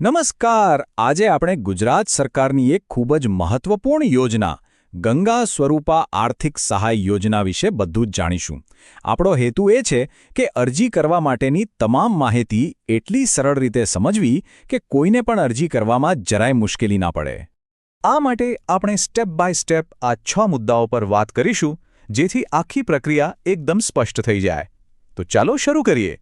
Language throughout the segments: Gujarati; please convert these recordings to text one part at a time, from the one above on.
નમસ્કાર. આજે આપણે ગુજરાત સરકારની એક ખૂબ જ મહત્વપૂર્ણ યોજના ગંગા સ્વરૂપા આર્થિક સહાય યોજના વિશે બધું જ જાણીશું. આપણો હેતુ એ છે કે અરજી કરવા માટેની તમામ માહિતી એટલી સરળ રીતે સમજવી કે કોઈને પણ અરજી કરવામાં જરાય મુશ્કેલી ના પડે. આ માટે આપણે સ્ટેપ બાય સ્ટેપ આ 6 મુદ્દાઓ પર વાત કરીશું, જેથી આખી પ્રક્રિયા એકદમ સ્પષ્ટ થઈ જાય. તો ચાલો શરૂ કરીએ.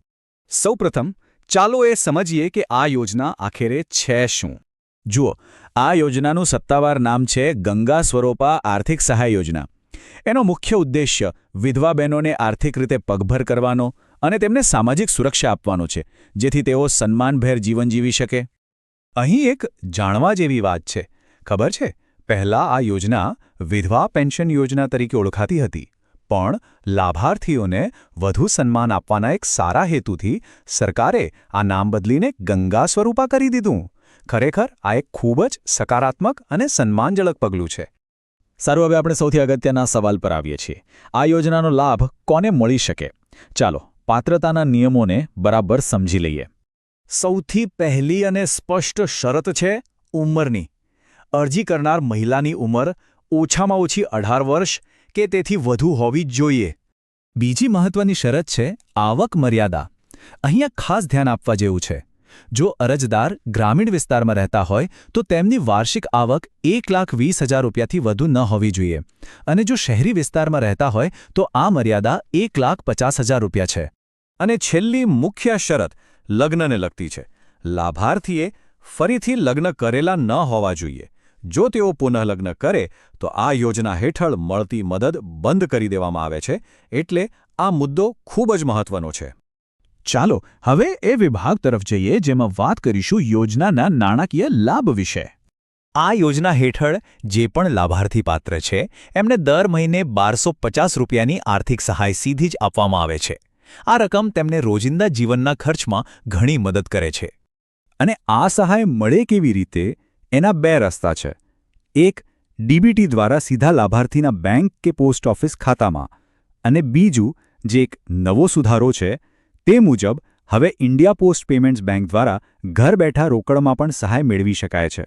સૌપ્રથમ ચાલો એ સમજીએ કે આ યોજના આખરે છે શું. જુઓ, આ યોજનાનું સત્તાવાર નામ છે ગંગા સ્વરૂપા આર્થિક સહાય યોજના. એનો મુખ્ય ઉદ્દેશ્ય વિધવા બહેનોને આર્થિક રીતે પગભર કરવાનો અને તેમને સામાજિક સુરક્ષા આપવાનો છે, જેથી તેઓ સન્માનભેર જીવન જીવી શકે. અહીં એક જાણવા જેવી વાત છે. ખબર છે, પહેલાં આ યોજના વિધવા પેન્શન યોજના તરીકે ઓળખાતી હતી, પણ લાભાર્થીઓને વધુ સન્માન આપવાના એક સારા હેતુથી સરકારે આ નામ બદલીને ગંગા સ્વરૂપા કરી દીધું. ખરેખર આ એક ખૂબ જ સકારાત્મક અને સન્માનજનક પગલું છે. સારું, હવે આપણે સૌથી અગત્યના સવાલ પર આવીએ છીએ. આ યોજનાનો લાભ કોને મળી શકે? ચાલો પાત્રતાના નિયમોને બરાબર સમજી લઈએ. સૌથી પહેલી અને સ્પષ્ટ શરત છે ઉંમરની. અરજી કરનાર મહિલાની ઉંમર ઓછામાં ઓછી 18 વર્ષ કે તેથી વધુ હોવી જ જોઈએ. બીજી મહત્વની શરત છે આવક મર્યાદા. અહીંયા ખાસ ધ્યાન આપવા જેવું છે. જો અરજદાર ગ્રામીણ વિસ્તારમાં રહેતા હોય તો તેમની વાર્ષિક આવક 1,20,000 રૂપિયાથી વધુ ન હોવી જોઈએ, અને જો શહેરી વિસ્તારમાં રહેતા હોય તો આ મર્યાદા 1,50,000 રૂપિયા છે. અને છેલ્લી મુખ્ય શરત લગ્નને લગતી છે. લાભાર્થીએ ફરીથી લગ્ન કરેલા ન હોવા જોઈએ. જો તેઓ પુનઃલગ્ન કરે તો આ યોજના હેઠળ મળતી મદદ બંધ કરી દેવામાં આવે છે, એટલે આ મુદ્દો ખૂબ જ મહત્વનો છે. ચાલો હવે એ વિભાગ તરફ જઈએ જેમાં વાત કરીશું યોજનાના નાણાકીય લાભ વિશે. આ યોજના હેઠળ જે પણ લાભાર્થી પાત્ર છે એમને દર મહિને 1,250 રૂપિયાની આર્થિક સહાય સીધી જ આપવામાં આવે છે. આ રકમ તેમને રોજિંદા જીવનના ખર્ચમાં ઘણી મદદ કરે છે. અને આ સહાય મળે કેવી રીતે? એના 2 રસ્તા છે. એક, ડીબીટી દ્વારા સીધા લાભાર્થીના બેંક કે પોસ્ટ ઓફિસ ખાતામાં, અને બીજું, જે એક નવો સુધારો છે તે મુજબ હવે ઇન્ડિયા પોસ્ટ પેમેન્ટ્સ બેંક દ્વારા ઘર બેઠા રોકડમાં પણ સહાય મેળવી શકાય છે.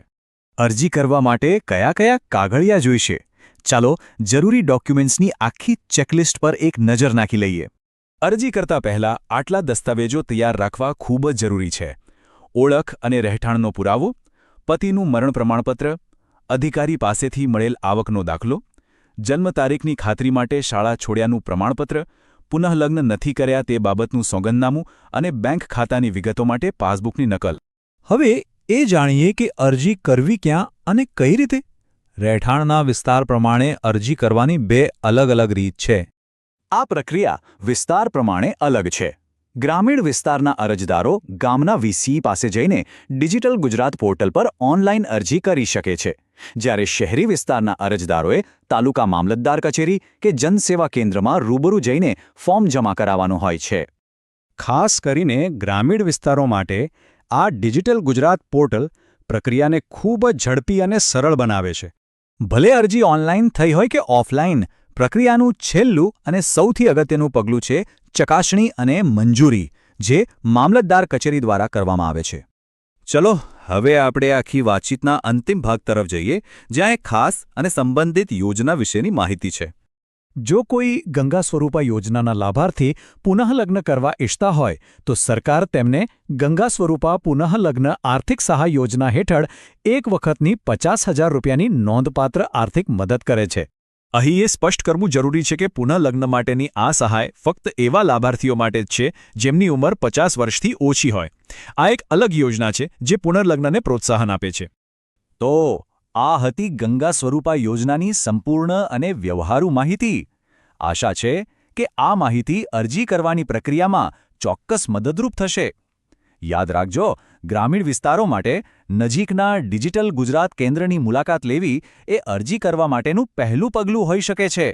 અરજી કરવા માટે કયા કયા કાગળિયા જોઈશે? ચાલો જરૂરી ડોક્યુમેન્ટ્સની આખી ચેકલિસ્ટ પર એક નજર નાખી લઈએ. અરજી કરતા પહેલા આટલા દસ્તાવેજો તૈયાર રાખવા ખૂબ જ જરૂરી છે. ઓળખ અને રહેઠાણનો પુરાવો, પતિનું મરણ પ્રમાણપત્ર, અધિકારી પાસેથી મળેલ આવકનો દાખલો, જન્મ તારીખની ખાતરી માટે શાળા છોડ્યાનું પ્રમાણપત્ર, પુનઃલગ્ન નથી કર્યા તે બાબતનું સોગંદનામું અને બેંક ખાતાની વિગતો માટે પાસબુકની નકલ. હવે એ જાણીએ કે અરજી કરવી ક્યાં અને કઈ રીતે. રહેઠાણના વિસ્તાર પ્રમાણે અરજી કરવાની 2 અલગ અલગ રીત છે. આ પ્રક્રિયા વિસ્તાર પ્રમાણે અલગ છે. ગ્રામીણ વિસ્તારના અરજદારો ગામના વીસી પાસે જઈને ડિજિટલ ગુજરાત પોર્ટલ પર ઓનલાઈન અરજી કરી શકે છે, જ્યારે શહેરી વિસ્તારના અરજદારોએ તાલુકા મામલતદાર કચેરી કે જનસેવા કેન્દ્રમાં રૂબરૂ જઈને ફોર્મ જમા કરાવવાનું હોય છે. ખાસ કરીને ગ્રામીણ વિસ્તારો માટે આ ડિજિટલ ગુજરાત પોર્ટલ પ્રક્રિયાને ખૂબ જ ઝડપી અને સરળ બનાવે છે. ભલે અરજી ઓનલાઈન થઈ હોય કે ઓફલાઈન, પ્રક્રિયાનું છેલ્લું અને સૌથી અગત્યનું પગલું છે ચકાસણી અને મંજૂરી, જે મામલતદાર કચેરી દ્વારા કરવામાં આવે છે. ચલો હવે આપણે આખી વાતચીતના અંતિમ ભાગ તરફ જઈએ, જ્યાં એક ખાસ અને સંબંધિત યોજના વિશેની માહિતી છે. જો કોઈ ગંગા સ્વરૂપા યોજનાના લાભાર્થી પુનઃલગ્ન કરવા ઈચ્છતા હોય તો સરકાર તેમને ગંગા સ્વરૂપા પુનઃલગ્ન આર્થિક સહાય યોજના હેઠળ એક વખતની 50,000 રૂપિયાની નોંધપાત્ર આર્થિક મદદ કરે છે. અહીં એ સ્પષ્ટ કરવું જરૂરી છે કે પુનઃલગ્ન માટેની આ સહાય ફક્ત એવા લાભાર્થીઓ માટે જ છે જેમની ઉંમર 50 વર્ષથી ઓછી હોય. આ એક અલગ યોજના છે જે પુનર્લગ્નને પ્રોત્સાહન આપે છે. તો આ હતી ગંગા સ્વરૂપા યોજનાની સંપૂર્ણ અને વ્યવહારુ માહિતી. આશા છે કે આ માહિતી અરજી કરવાની પ્રક્રિયામાં ચોક્કસ મદદરૂપ થશે. યાદ રાખજો, ગ્રામીણ વિસ્તારો માટે નજીકના ડિજિટલ ગુજરાત કેન્દ્રની મુલાકાત લેવી એ અરજી કરવા માટેનું પહેલું પગલું હોઈ શકે છે.